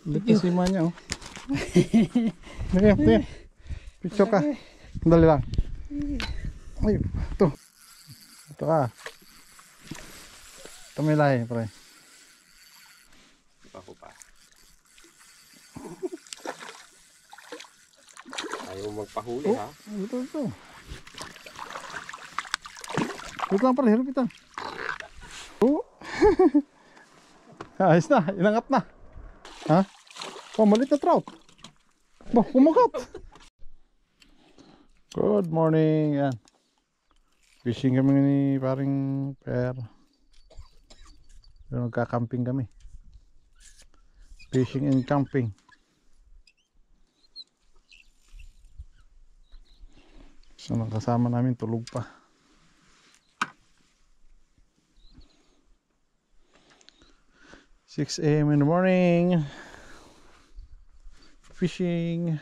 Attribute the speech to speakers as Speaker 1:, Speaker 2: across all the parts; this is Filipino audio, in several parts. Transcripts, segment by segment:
Speaker 1: Litis si niya oh. Tingnan. Picture ka. Dali lang. Ay, ito. Ito ah. Ito may lahi, pre.
Speaker 2: Ako pa. Ayaw magpahuli ha.
Speaker 1: Ito. Wait lang pala, hirap ito. Oh. Ayos na, inangat na. Ha? Oh, malit na trout. Bah, kumagat. Good morning. Yan. Fishing kami ni paring Per. Pero nagka-camping kami. Fishing and camping. So, kasama namin tulog pa. 6 AM in the morning. Fishing.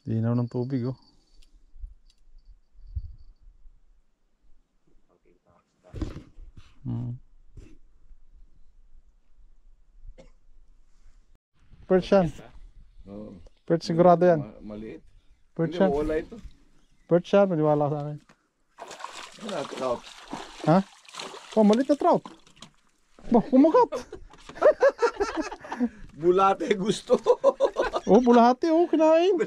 Speaker 1: Linaw ng tubig oh. Perch yan. Perch sigurado yan.
Speaker 3: Maliit.
Speaker 1: Perch
Speaker 3: Hindi
Speaker 1: yan.
Speaker 3: mo wala ito.
Speaker 1: Perch yan, maniwala ka sa akin.
Speaker 3: Wala, trout.
Speaker 1: Ha? Oh, maliit na trout. Bah, kumagat.
Speaker 3: Bulate gusto.
Speaker 1: Oh, bulahati oh, kinain.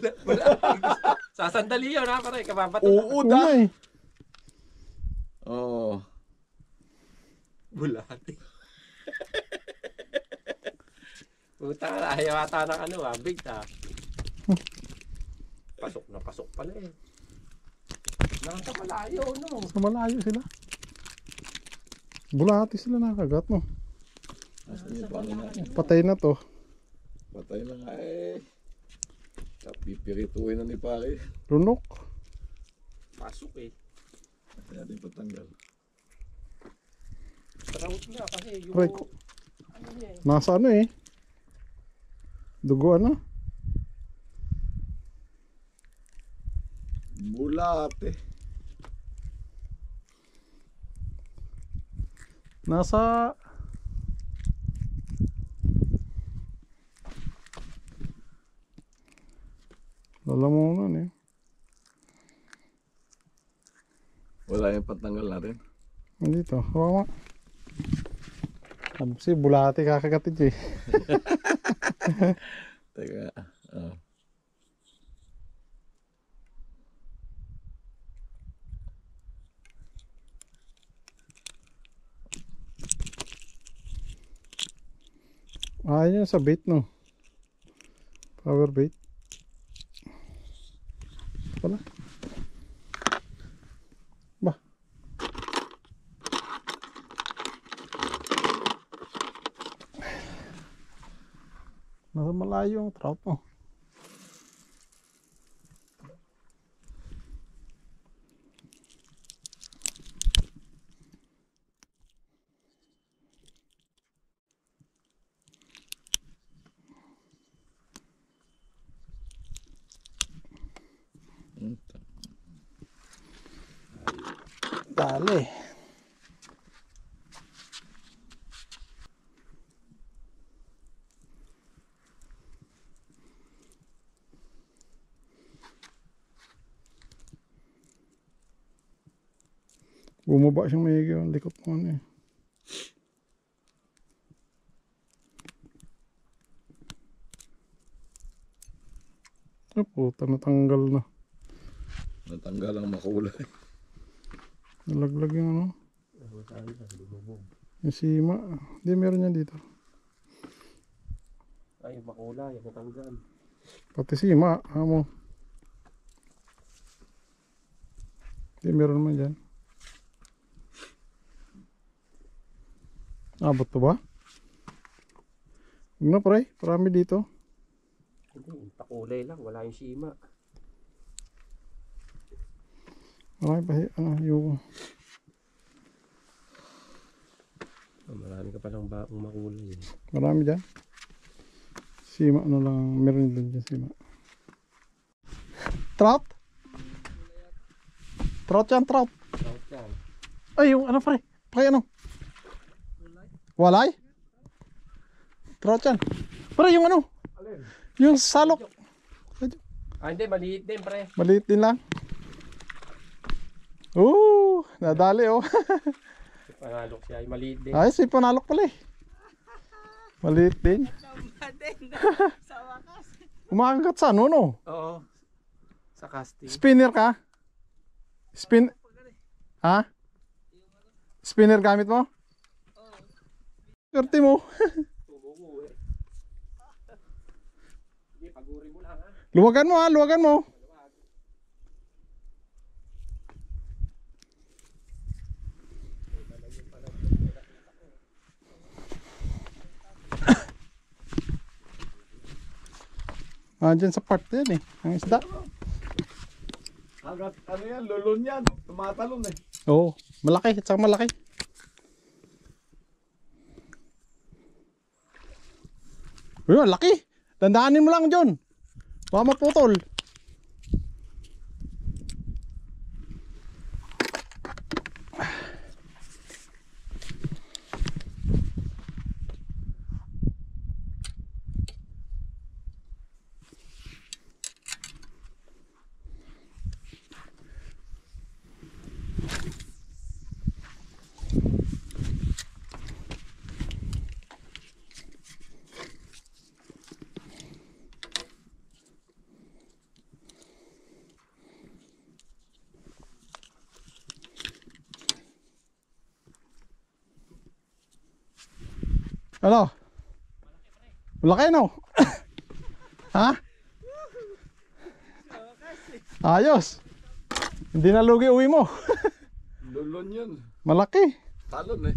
Speaker 2: Sasandali yun ha, pare. Kababato.
Speaker 3: Oo,
Speaker 1: Oo
Speaker 3: da.
Speaker 1: na eh.
Speaker 3: Oo.
Speaker 2: Bulati. Puta na, ayaw ata ng ano ha, big ta. Pasok na pasok pala eh. Nasa malayo no.
Speaker 1: Sa malayo sila. Bulahati sila nakagat no.
Speaker 3: Asan yung paano na?
Speaker 1: Patay na to.
Speaker 3: Patay na nga eh. Pipirituin na ni pare.
Speaker 1: Lunok.
Speaker 2: Pasok eh.
Speaker 3: Kasi natin patanggal.
Speaker 2: Trout na kasi yung
Speaker 1: Aray ko.
Speaker 2: ano niya eh.
Speaker 1: Nasa ano eh. Dugo ano?
Speaker 3: Bulate.
Speaker 1: Nasa lalamunan eh.
Speaker 3: Wala yung patanggal natin.
Speaker 1: Nandito. Hawa. Si bulate kakagatin eh.
Speaker 3: Teka. Oh.
Speaker 1: Yun sa bait no. Power bait. Wala. Bah. Nasa malayo ang trout mo. Dali. Bumaba siyang may likot mo ano eh. Oh, puta, natanggal na.
Speaker 3: Natanggal ang makulay.
Speaker 1: Nalaglag yung ano. Yung sima. Hindi, meron yan dito.
Speaker 2: Ay, makulay, natanggal.
Speaker 1: Pati sima, amo. Hindi, meron naman dyan. Abot to ba? Huwag na pre, parami dito.
Speaker 2: Hindi, pakulay lang, wala yung sima.
Speaker 1: Marami pa yung...
Speaker 2: Marami ka palang baong makulay eh.
Speaker 1: Marami dyan. Sima ano lang, meron din dyan sima. Trout? Trout yan, trout.
Speaker 2: Trout Yan.
Speaker 1: Ay, yung ano pre? Pre ano? Walay? Trout yan. Pre, yung ano?
Speaker 2: Alin?
Speaker 1: Yung salok.
Speaker 2: Ah, hindi. Maliit din, pre.
Speaker 1: Maliit din lang. Nadali oh.
Speaker 2: Panalok siya. Maliit din.
Speaker 1: Ay, si panalok pala eh. Maliit din.
Speaker 4: Sa wakas.
Speaker 1: Umaangkat sa ano no?
Speaker 2: Oo. Sa casting.
Speaker 1: Spinner ka? Ha? Spinner gamit mo? Swerte mo.
Speaker 2: Tumugo eh. Sige, paguri mo lang ha.
Speaker 1: Luwagan mo ha, luwagan mo. Dyan sa part yan eh, ang isda.
Speaker 3: Hanggat ano yan, lulun yan. Tumatalon eh.
Speaker 1: Oo, malaki, at saka malaki. Uy, ang laki. Dandaanin mo lang John. Baka maputol. Ano? Malaki no? Ha? Ayos. Hindi na lugi uwi mo.
Speaker 3: Lulun yun.
Speaker 1: Malaki.
Speaker 3: Talon eh.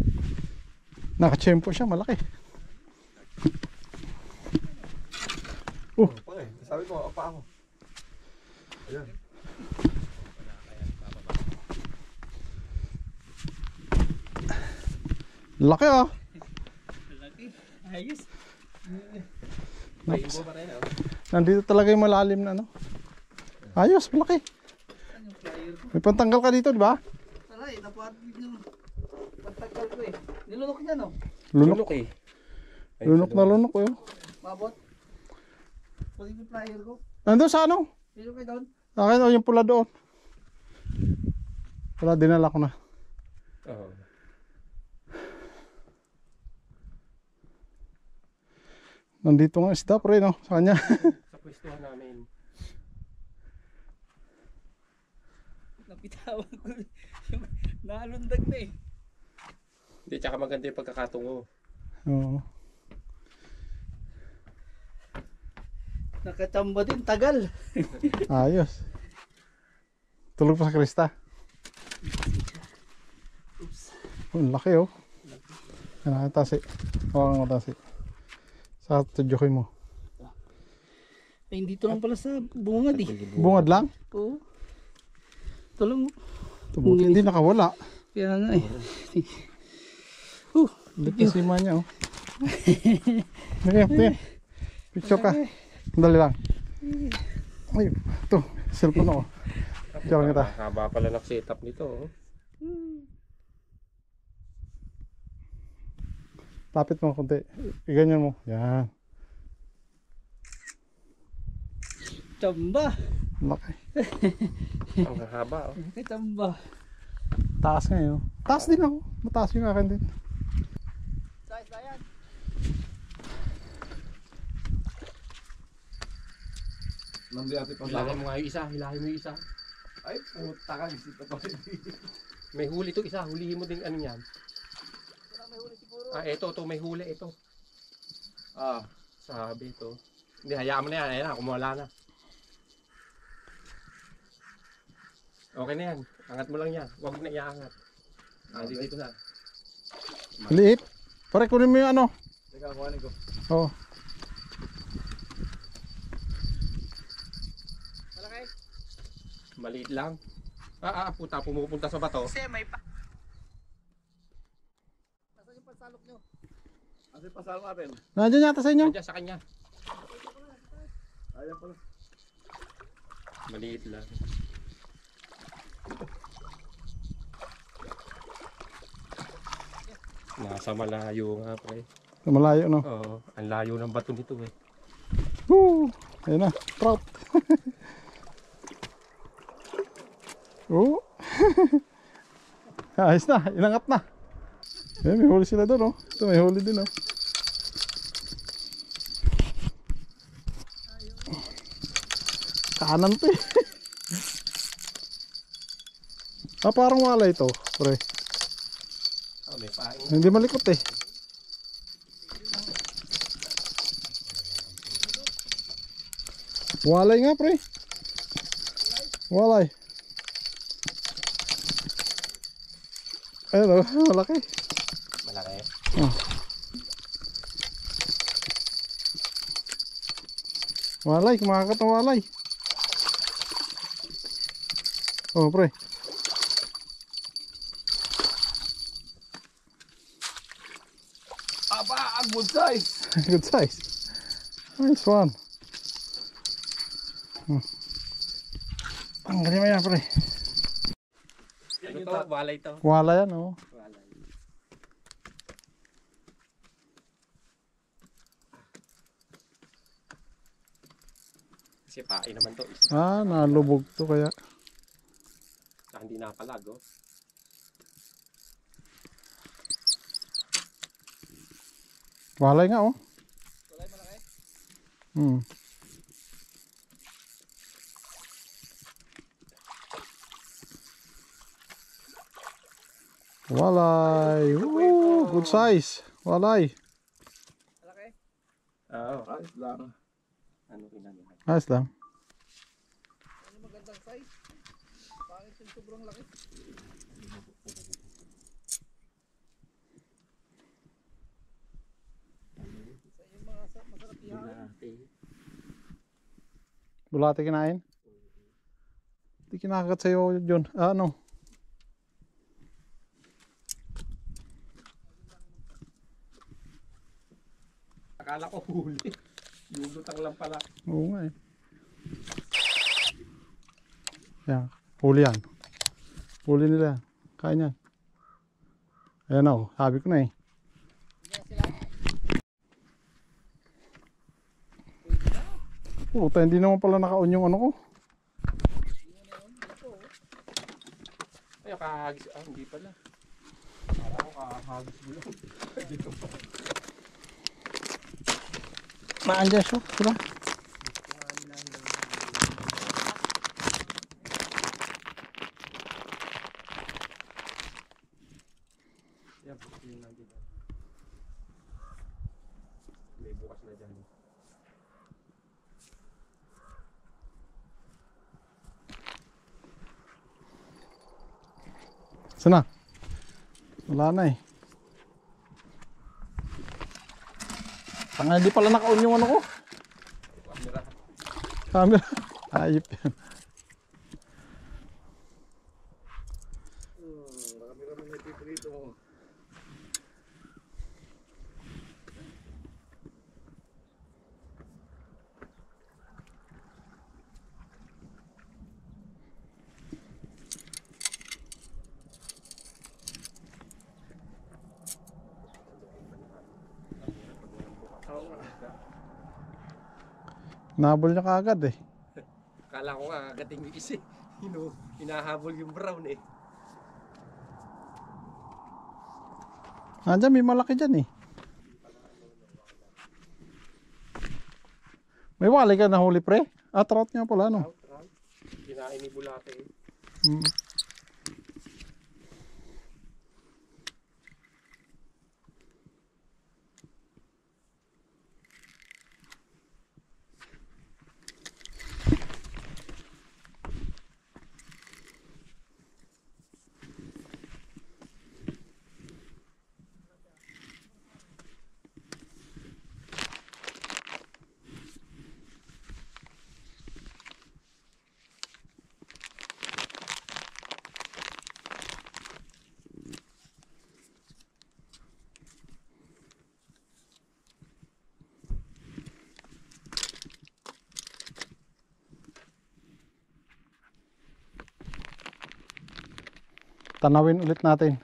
Speaker 1: Nakachempo siya, malaki.
Speaker 3: Pare, sabi ko, apa ako. Ayan.
Speaker 1: Laki oh.
Speaker 4: Laki. Ayos.
Speaker 2: May ibo pa rin.
Speaker 1: Nandito talaga yung malalim na ano. Ayos, malaki.
Speaker 4: Ano yung flyer ko?
Speaker 1: May pantanggal ka dito, di ba?
Speaker 4: Aray, napatid yung pagtagal ko eh. Nilunok niya no?
Speaker 1: Lunok.
Speaker 2: eh. Ay,
Speaker 1: Lunok na lunok oh.
Speaker 4: Mabot. Pwede yung flyer ko.
Speaker 1: Nandun sa ano?
Speaker 4: Nilunok kayo doon.
Speaker 1: Akin oh, yung pula doon. Wala, dinala ko na.
Speaker 2: Oo.
Speaker 1: Nandito nga isda pre no, sa kanya.
Speaker 2: Sa pwestuhan namin.
Speaker 4: Napitawan ko yung nalundag na eh.
Speaker 2: Hindi, tsaka maganda yung pagkakatungo.
Speaker 1: Oo.
Speaker 4: Nakatamba din, tagal.
Speaker 1: Ayos. Tulog pa sa Krista.
Speaker 4: Oops.
Speaker 1: Ang laki oh. Yan ang tasi. Hawakan ko tasi. Sa tudyokin mo.
Speaker 4: Ay, dito lang pala sa bungad eh.
Speaker 1: Bungad lang?
Speaker 4: Oo. Ito lang.
Speaker 1: Tubuti, hindi nakawala.
Speaker 4: Kaya nga eh.
Speaker 1: Lipisima niya oh. Tingnan. Picture ka. Dali lang. Ay, ito. Cellphone ako. Picture kita.
Speaker 2: Haba pala ng setup nito. Oh.
Speaker 1: Lapit mo konti. Iganyan mo. Yan.
Speaker 4: Tamba.
Speaker 1: Laki.
Speaker 2: Ang haba. Oh.
Speaker 4: Kay tamba.
Speaker 1: Taas nga yun. Taas din ako. Mataas yung akin din.
Speaker 4: Size na yan.
Speaker 3: Nandiyati pa sa
Speaker 2: Hilahin mo nga yung isa. Hilahin mo yung isa.
Speaker 3: Ay, puta ka. Isita pa rin.
Speaker 2: May huli to isa. Hulihin mo din ano yan.
Speaker 4: Wala may huli siguro.
Speaker 2: Ah, ito. May huli. Ito.
Speaker 3: Ah,
Speaker 2: Sabi ito. Hindi, hayaan mo na yan. Ayan na. Kumawala na. Okay na yan. Angat mo lang yan. Huwag na iangat. Ah, dito na.
Speaker 1: Liit. Pare, kunin mo yung ano.
Speaker 3: teka, kuhanin ko.
Speaker 1: Oo.
Speaker 4: Malaki.
Speaker 2: Maliit lang. Puta. Pumupunta sa bato.
Speaker 4: Kasi may pa. Nasaan yung pansalok nyo?
Speaker 3: Kasi pasal natin.
Speaker 1: Nandiyan yata sa inyo.
Speaker 2: Nandiyan sa kanya.
Speaker 3: Ayan pala.
Speaker 2: Maliit lang. Nasa malayo nga pre.
Speaker 1: Malayo, no?
Speaker 2: Oo, ang layo ng bato nito eh.
Speaker 1: Woo! Ayun na, trout. Oh. Ayos na, inangat na. Ayun, may huli sila doon, oh. Ito, may huli din, oh. Kanan to eh. Parang wala ito, pre.
Speaker 2: Oh, may paing.
Speaker 1: Hindi malikot eh. Walay nga, pre. Walay. Ayun, oh, malaki.
Speaker 2: Malaki.
Speaker 1: Oh. Walay, kumakakat ng walay. Oh, pre.
Speaker 3: Aba, good size.
Speaker 1: Good size. Nice one. Ang galing mo yan, pre.
Speaker 2: Ano to? Walay to.
Speaker 1: Wala yan, oh.
Speaker 2: Walay. Kasi pain naman to.
Speaker 1: Nalubog to kaya.
Speaker 2: Saka hindi nakapalag oh.
Speaker 1: Walay nga, oh.
Speaker 4: Walay malaki.
Speaker 1: Hmm. Walay. Woo, good size. Walay.
Speaker 4: Malaki.
Speaker 2: Oo.
Speaker 3: Ayos lang.
Speaker 2: Ano inano?
Speaker 1: Ayos lang.
Speaker 4: Ano magandang size? Pangit yung sobrang laki. Sa yung mga masarap ihaw.
Speaker 1: Bulate kinain? Hindi kinakagat sa'yo, John. Ano?
Speaker 2: Akala ko huli. Yugutang lang pala.
Speaker 1: Oo nga eh. Yan. Huli yan. Huli nila. Kain yan. Ayan ako. Sabi ko na eh. Puta, hindi naman pala naka-on yung ano ko.
Speaker 2: Ay, kahagis. Hindi pala. Akala ko kahagis mo lang. Dito pa.
Speaker 1: Naandyan siya. Sila.
Speaker 2: Yan, yun lang dito. May bukas na dyan.
Speaker 1: Sana? Wala na eh. Tanga, hindi pala naka-on yung ano ko.
Speaker 2: Camera.
Speaker 1: Camera. Ayip yan.
Speaker 3: Marami-rami na dito dito.
Speaker 1: Nabol niya kaagad eh.
Speaker 2: Akala ko nga kagating yung isa. Hinahabol yung brown eh.
Speaker 1: Nandiyan, may malaki dyan eh. May walay ka na huli, pre? Trout nga pala, no?
Speaker 2: Trout. Kinain ni Bulate eh.
Speaker 1: Hmm. Tanawin ulit natin.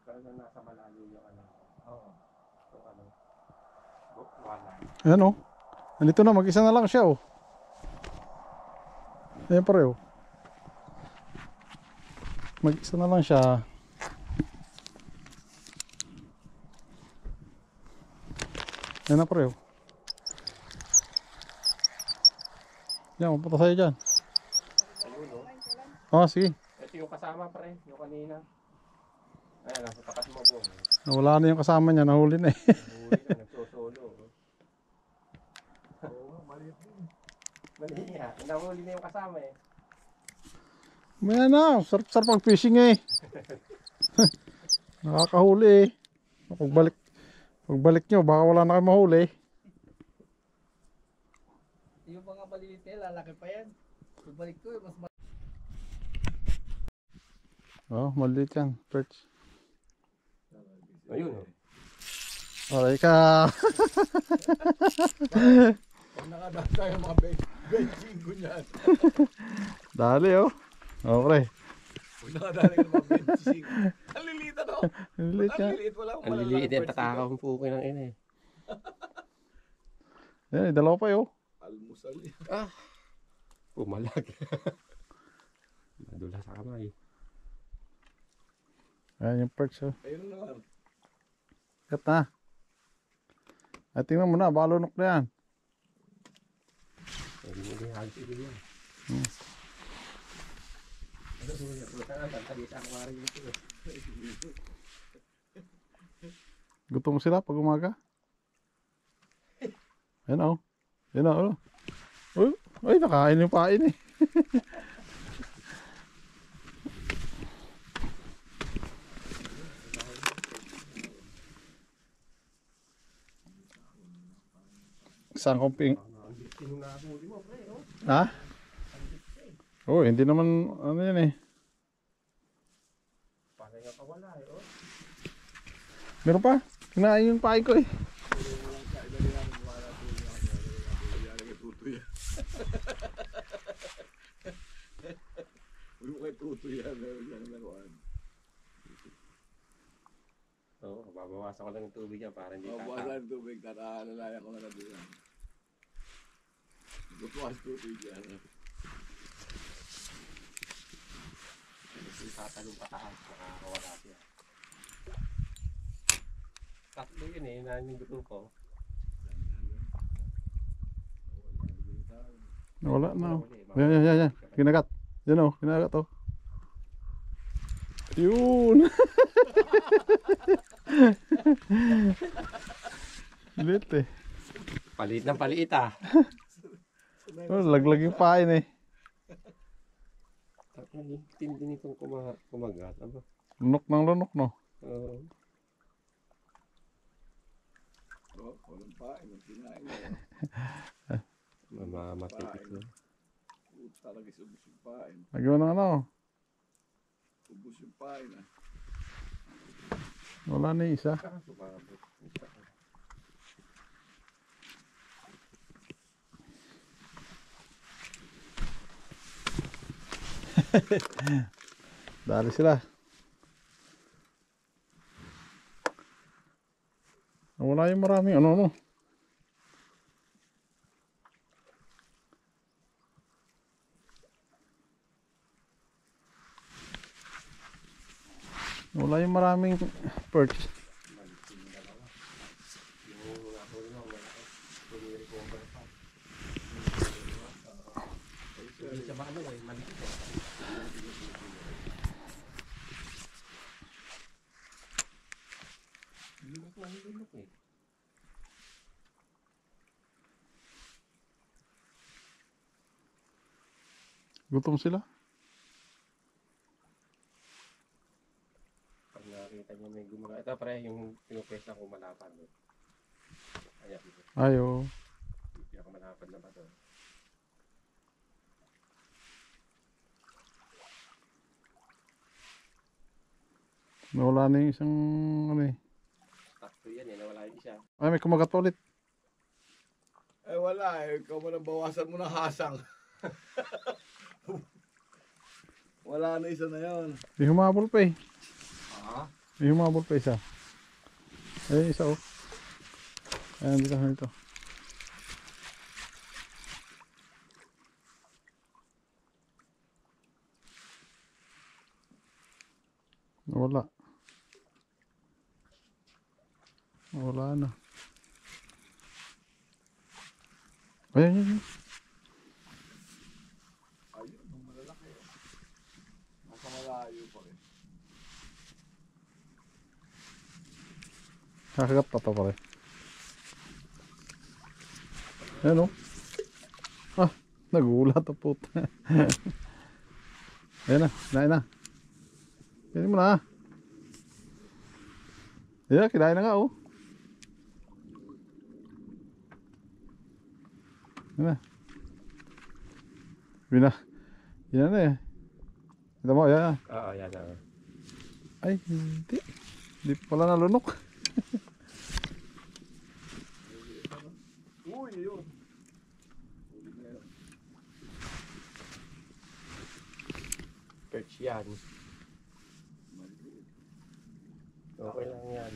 Speaker 2: Pero na nasa malayo yung ano. Oo. Yung ano. Wala.
Speaker 1: Ayan oh. Nandito na, mag-isa na lang siya oh. Ayan pare oh. Mag-isa na lang siya. Ayan na pare oh. Yan, mapunta sa'yo dyan.
Speaker 2: Ayun, no?
Speaker 1: Oh, sige.
Speaker 2: Ito yung kasama pre, yung kanina. Ayan, nasa tapat mo po.
Speaker 1: Wala na yung kasama niya, nahuli na eh.
Speaker 2: Huli na, nagsosolo. Oo, mali nga, nahuli na yung kasama eh.
Speaker 1: Maya na, sarap-sarap pag fishing eh. Nakakahuli eh. Pagbalik nyo, baka wala na kayo mahuli.
Speaker 4: Yung mga maliliit nila, lalaki pa yan. Pagbalik ko, mas
Speaker 1: Oh, maliit yan, perch.
Speaker 2: Ayun oh.
Speaker 1: Alay ka.
Speaker 3: Pag nakadaan tayo mga benching ko niyan.
Speaker 1: Dali oh. Oh, pre.
Speaker 3: Pag nakadaan tayo mga benching. Ang liliit ano?
Speaker 1: Maliit yan.
Speaker 3: Ang liliit, wala akong
Speaker 2: Ang liliit yan, tatakakampukin ng ina eh.
Speaker 1: Yan, dalawa pa oh.
Speaker 3: Almusal yan.
Speaker 2: Pumalag. Nadula sa kamay.
Speaker 1: Ayan yung perch oh.
Speaker 3: Ayun na naman.
Speaker 1: Kat na. Ay, tingnan mo na, baka lunok na yan.
Speaker 2: Hindi halos ito yan.
Speaker 1: Gutom sila pag umaga. Ayan oh. Ayan oh. Uy, ay, nakain yung pain eh. Isang kumping. Ha? Oh, hindi naman ano yan eh.
Speaker 2: Parang nga kawala eh. Oh.
Speaker 1: Meron pa? Kinain yung pain ko eh.
Speaker 3: Huwag mo kay tuto yan. Meron yan meron.
Speaker 2: Oo, babawasan ko lang ng tubig yan para hindi
Speaker 3: Buwasan ng tubig. Alalayan ko na na doon. Butuwas tubig yan.
Speaker 2: Kasi tatalong pataas, makakawala siya. Tatlo yun eh, nanindutong ko.
Speaker 1: Wala na oh. Yan. Kinagat. Yan oh, kinagat oh. Yun. Lit eh.
Speaker 2: Paliit ng paliit ah.
Speaker 1: Oh, laglag yung pain eh.
Speaker 2: Tindi nitong kumagat. Aba.
Speaker 1: Lunok ng lunok no.
Speaker 2: Oo.
Speaker 3: Walang pain. Ang kinain mo.
Speaker 2: Mamamatikit na.
Speaker 3: Talaga ubus yung pain.
Speaker 1: Lagyan mo ng ano.
Speaker 3: Ubus yung pain ah.
Speaker 1: Wala na isa.
Speaker 2: Sumabot.
Speaker 1: Dali sila. Wala yung marami. Ano. Wala yung maraming perch. Gutom sila.
Speaker 2: Pag nakita niya may gumagawa. Ito pre, yung pinupwesta ko malapad. Ayan.
Speaker 1: Ayo.
Speaker 2: Hindi ako malapad na ba ito?
Speaker 1: Nawala na yung isang ano eh.
Speaker 2: Takto yan eh, nawala yung isa.
Speaker 1: Ay, may kumagat pa ulit.
Speaker 3: Eh wala eh. Ikaw mo nang bawasan mo ng hasang. Wala na isa na yun.
Speaker 1: Di humabol pa eh. May humabol pa isa. Ayun isa oh. Ayan dito dito. Wala. Wala na. Ayan yun.
Speaker 3: Ayun, ang malalaki. Nasa malayo pa rin.
Speaker 1: Kakagat pa pa pare. Ayan oh. Ah, nagulat ang puta. Ayan na, kinain na. Kinain mo na. Ayan, kinain na nga oh. Ayan na. Yan na eh. Kita mo, ayan.
Speaker 2: Oo, yan na.
Speaker 1: Ay, hindi. Hindi pala nalunok.
Speaker 3: Uy, yun. Uli na yun.
Speaker 2: Perch yan. Okay lang yan.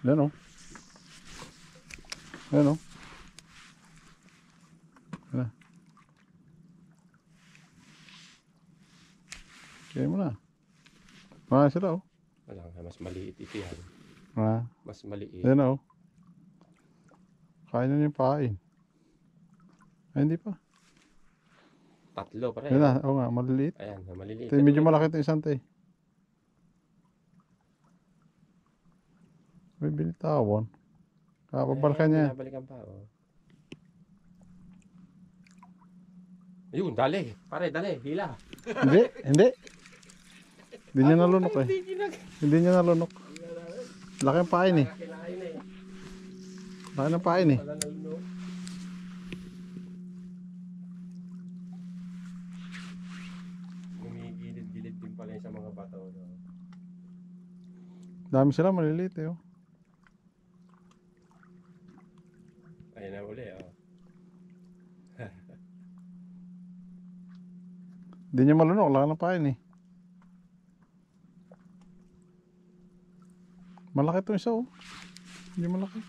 Speaker 1: Ayan oh. Ayan oh. Ayan. Kaya mo na. Mga sila oh.
Speaker 2: Wala nga, mas maliit ito yan.
Speaker 1: Ah,
Speaker 2: Mas maliit.
Speaker 1: ayan oh. Kain na niya yung pain. Ay, hindi pa.
Speaker 2: Tatlo pare.
Speaker 1: Ayan na, oo nga, maliliit.
Speaker 2: Ayan, maliliit.
Speaker 1: Ito, medyo malaki ito isang te. May binitawan. Kapabalkan niya.
Speaker 2: Balikan pa, oh. Ayun, dali. Pare, dali. Hila.
Speaker 1: Hindi, hindi. Hindi niya nalunok eh. Hindi niya nalunok. Laki ang pain eh.
Speaker 2: Kinain na eh.
Speaker 1: Laki ng pain eh.
Speaker 2: Wala nalunok. Gumigilid-gilid din pala yun sa mga bato. No?
Speaker 1: Dami sila, maliliit eh. Oh.
Speaker 2: Ayun na uli, oh.
Speaker 1: Hindi niya malunok, laki ng pain eh. Malaki ito isa oh. Hindi malaki.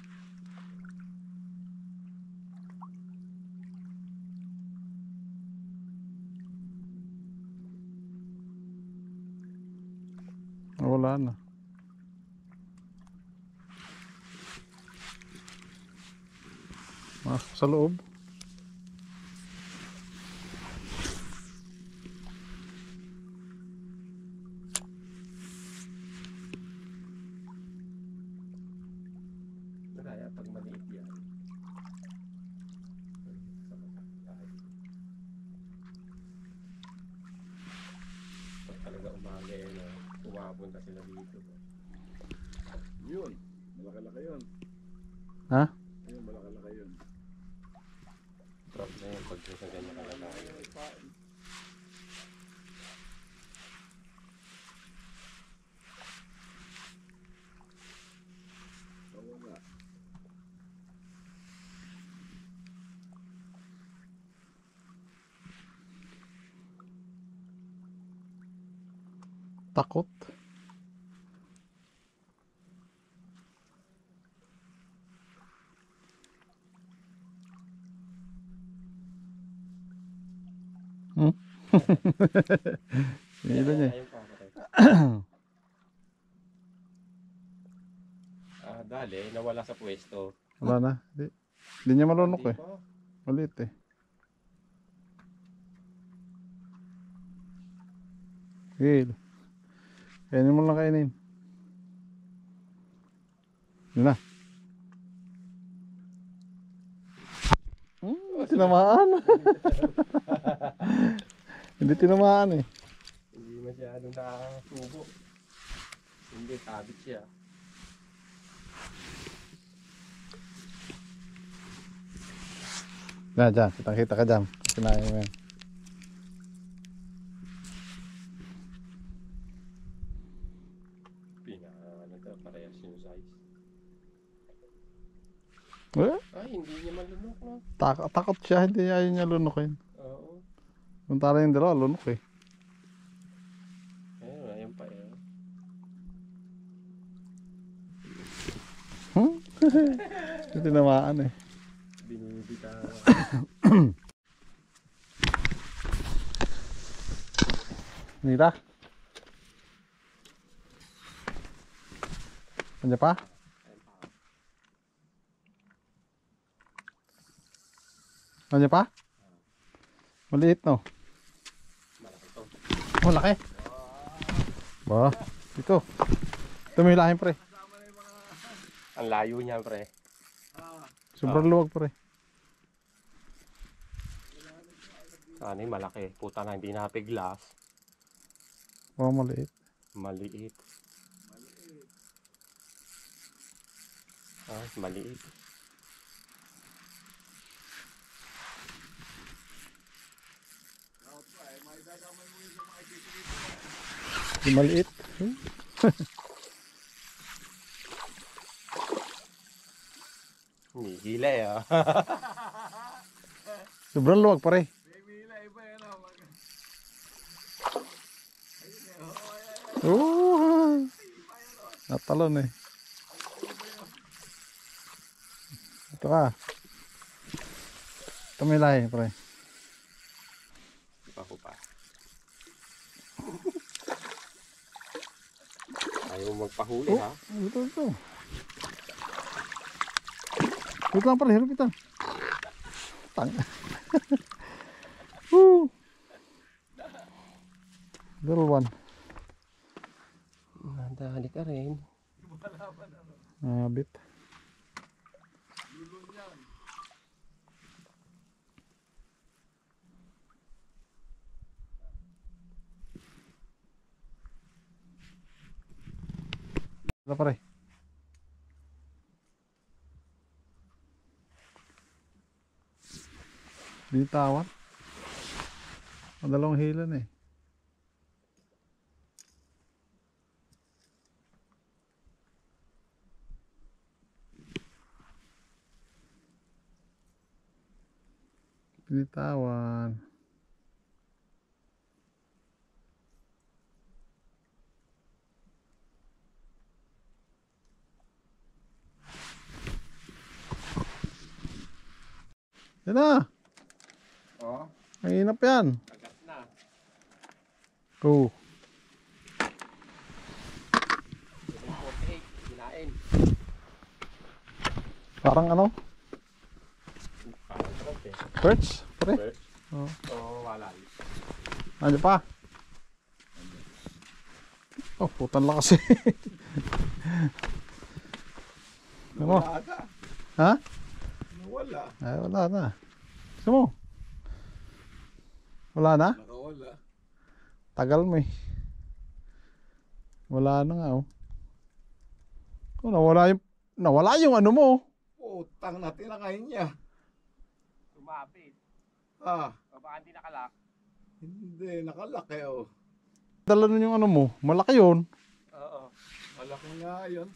Speaker 1: Wala na. Sa loob.
Speaker 2: Kaya pag maliit yan. Pag talaga umaga eh, no? Pumapunta sila dito.
Speaker 3: Yun. Malaki-laki yun.
Speaker 1: Ha?
Speaker 3: Ayun, malaki-laki yun.
Speaker 2: Drop na yun pag sa ganyan kalalayo.
Speaker 3: Oo nga.
Speaker 1: Takot. Hilo niya.
Speaker 2: Ayun pa, patay. Dali, nawala sa pwesto.
Speaker 1: Wala na. Hindi niya malunok eh.
Speaker 2: Hindi pa.
Speaker 1: Maliit eh. Hilo. Kainin mo lang kainin. Yun na. Tinamaan. Hindi tinamaan eh.
Speaker 2: Hindi masyadong nakasubo. Hindi, sabit siya.
Speaker 1: Dyan. Kitang-kita ka dyan. Kinain mo yan.
Speaker 2: Ano to, parehas yung size.
Speaker 1: Eh?
Speaker 2: Ay, hindi niya malunok, no?
Speaker 1: Takot siya. Hindi niya ayaw niya lunokin.
Speaker 2: Oo.
Speaker 1: Kung tara yung dalawa, lunok eh. Tinamaan eh.
Speaker 2: Binibitaw.
Speaker 1: Nira. Ano pa? Ano pa? Maliit no?
Speaker 2: Malaki to.
Speaker 1: Malaki. Ba, ito. Tumilahin pre.
Speaker 2: Ang layo niya, pre.
Speaker 1: Sobrang luwag pre.
Speaker 2: Sana yung malaki. Puta na, hindi napiglas.
Speaker 1: Oh, maliit.
Speaker 2: Maliit. Ah, maliit.
Speaker 1: Maliit.
Speaker 2: Hihila eh, ah.
Speaker 1: Sobrang luwag pare. Oh, natalon eh. Ito ka. Tumilahin pre.
Speaker 2: Ipa ko pa. Ayaw magpahuli, ha?
Speaker 1: Ito. Hirap lang pala, hirap ito. Tang. Woo. Little one.
Speaker 2: Nadali ka rin.
Speaker 1: Bit. Ito pare. Binitawan. Madalawang hilan eh. Binitawan. Yan na.
Speaker 3: Oh.
Speaker 1: Ang inap yan.
Speaker 2: Agat na.
Speaker 1: Oh.
Speaker 2: 48, kinain.
Speaker 1: Parang ano?
Speaker 2: Parang sarap eh.
Speaker 1: Perch? Pare?
Speaker 2: Perch?
Speaker 1: Oh.
Speaker 2: Oo, walay.
Speaker 1: Ano pa? Oh, putan lakas eh. Ano?
Speaker 3: Wala ata.
Speaker 1: Ha?
Speaker 3: Wala.
Speaker 1: Ay, wala na. Gusto mo? Wala na?
Speaker 3: Nakawala.
Speaker 1: Tagal mo eh. Wala na nga oh. Oh, nawala yung ano mo.
Speaker 3: Putang natin na ngayon niya.
Speaker 2: Tumapit.
Speaker 3: Ah,
Speaker 2: O baka hindi nakalak.
Speaker 3: hindi. Nakalaki oh.
Speaker 1: Dala nun yung ano mo. Malaki yun.
Speaker 2: Oo.
Speaker 3: Malaki nga yun.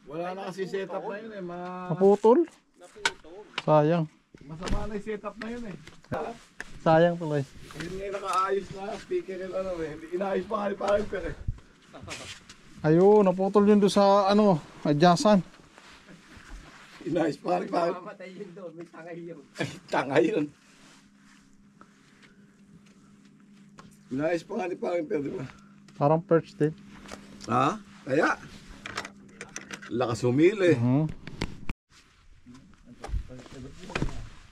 Speaker 3: Wala na kasi setup na yun eh.
Speaker 1: Naputol.
Speaker 2: Naputol.
Speaker 1: Sayang.
Speaker 3: Masama na yung setup na yun eh.
Speaker 1: Sayang tuloy.
Speaker 3: Hindi nga nakaayos na speaker yung ano eh. Hindi inaayos pa nga ni Parang Per eh.
Speaker 1: Ayun, naputol yun doon sa ano, adjacent.
Speaker 3: Inaayos pa nga ni Parang.
Speaker 2: Mamatay yun doon. May tangay yun.
Speaker 3: Ay, tanga yun. Inaayos pa nga ni Parang Per, di ba?
Speaker 1: Parang perch din.
Speaker 3: Ha? Kaya? Lakas humili.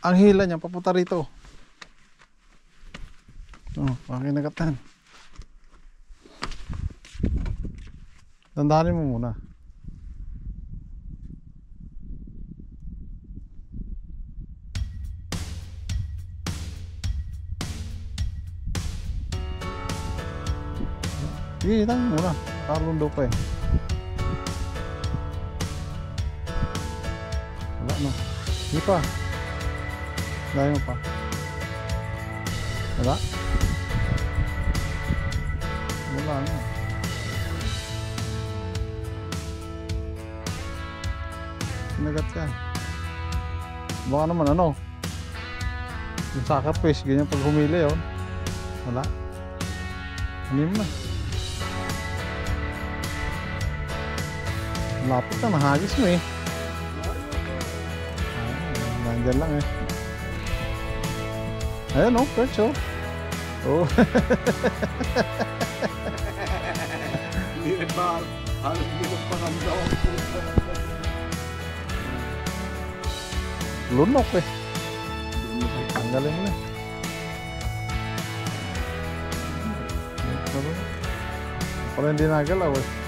Speaker 1: Ang hila niya, papunta rito. Oh, pakinagatan. Dandahanin mo muna. Sige, itang muna. Kalundo pa eh. Wala na. Hindi pa. Dahil mo pa. Wala? Wala na. Sinagat ka. Baka naman ano. Yung sucker fish, ganyan pag humili yun. Wala. Hindi mo na. Lapit na, mahagis mo eh. Nandyan lang eh. Ayan oh, perch oh. Oh.
Speaker 3: Hindi rin ba, halos hindi ko paramdaw ang puso.
Speaker 1: Lunok eh. Tanggalin mo na. Parang hindi nagalaw eh.